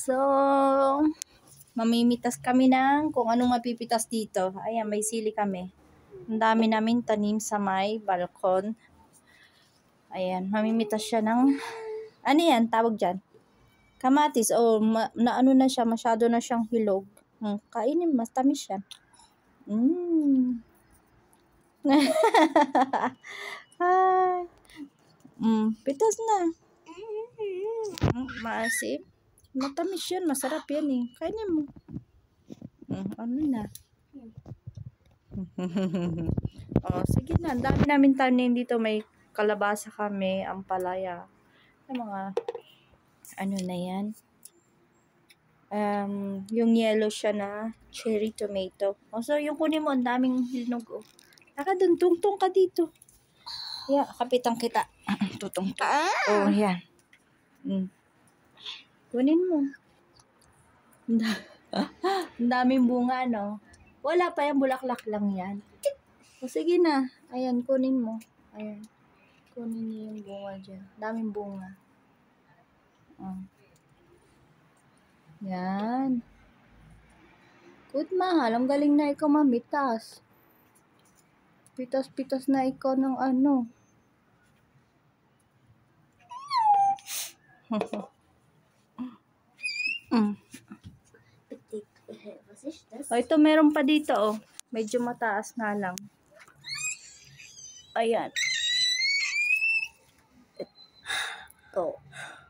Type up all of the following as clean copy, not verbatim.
So, mamimitas kami ng kung anong mapipitas dito. Ayan, may sili kami. Ang dami namin tanim sa may balkon. Ayan, mamimitas siya ng, ano yan, tawag dyan? Kamatis. Na ano na siya, masyado na siyang hilog. Kainin, mas tamis siya. Pitas na. Maasim. Matamis yan, masarap yan eh. Kainin mo. Ano na? Sige na. Ang dami namin tanim dito. May kalabasa kami, ampalaya. Yung mga, ano na yan? Yung yellow siya na cherry tomato. So, yung kunin mo, ang daming hinog. Naka dun, tungtong ka dito. Yeah, kapitan kita. Tutong. Yan. Kunin mo. Ang daming bunga, no? Wala pa yan, bulaklak lang yan. Sige na. Ayan, kunin mo. Ayan. Kunin niyo yung bunga dyan. Daming bunga. Yan. Good, mahal. Ang galing na ikaw mamitas. Pitas-pitas na ikaw ng ano. Ito meron pa dito, Medyo mataas na lang. Ayan.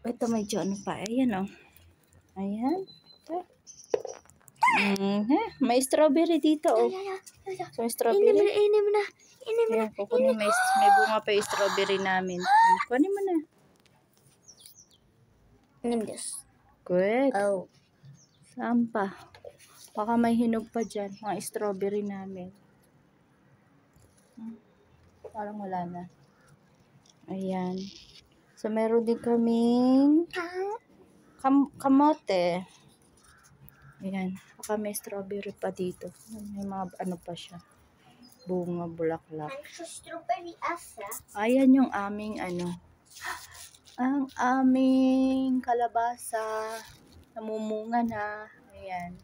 Ito medyo ano pa. Ayan, Ayan. May strawberry dito, So, strawberry. Inim na. Ayan, kukunin. May bunga pa yung strawberry namin. Kunin mo na. Good. Saan pa? Baka may hinog pa dyan. Mga strawberry namin. Parang wala na. Ayan. So, meron din kaming kamote. Ayan. Baka may strawberry pa dito. May mga ano pa siya. Bunga, bulaklak. Ayan yung aming ang aming kalabasa. Namumunga na. Ayan.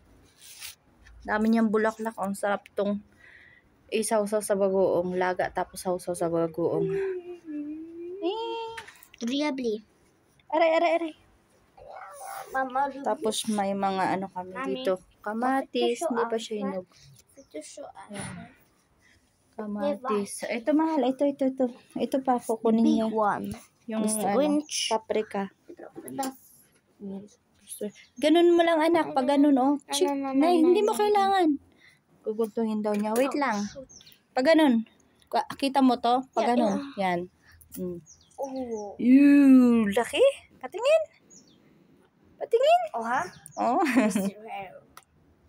Dami niyang bulaklak. Ang sarap tong isaw-saw sa bagoong. Laga tapos sausaw sa bagoong. Diabli. Aray. Mama, Tapos may mga ano kami dito. Kamatis. Hindi pa siya hinog. Ayan. Kamatis. Ito mahal. Ito. Ito pa. Kukunin niya. Yung paprika. Ganun mo lang anak, pag ganun Nay, hindi mo kailangan. Guguntungin daw niya. Wait lang. Pag ganun. Kita mo to? Pag ganun. Yan. Laki. Patingin.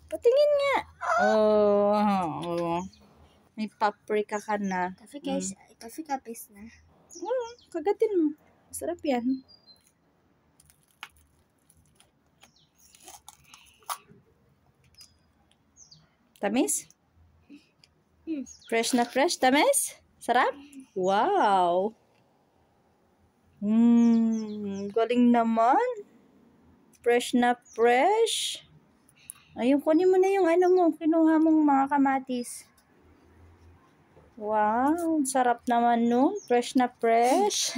Patingin nga. May paprika ka na. Kasi kapis na. Kagatin mo. Masarap yan. Tamis? Fresh na fresh? Tamis? Sarap? Wow! Galing naman. Fresh na fresh. Ayun, kunin mo na yung kinuha mong mga kamatis. Wow! Sarap naman nun. Fresh na fresh.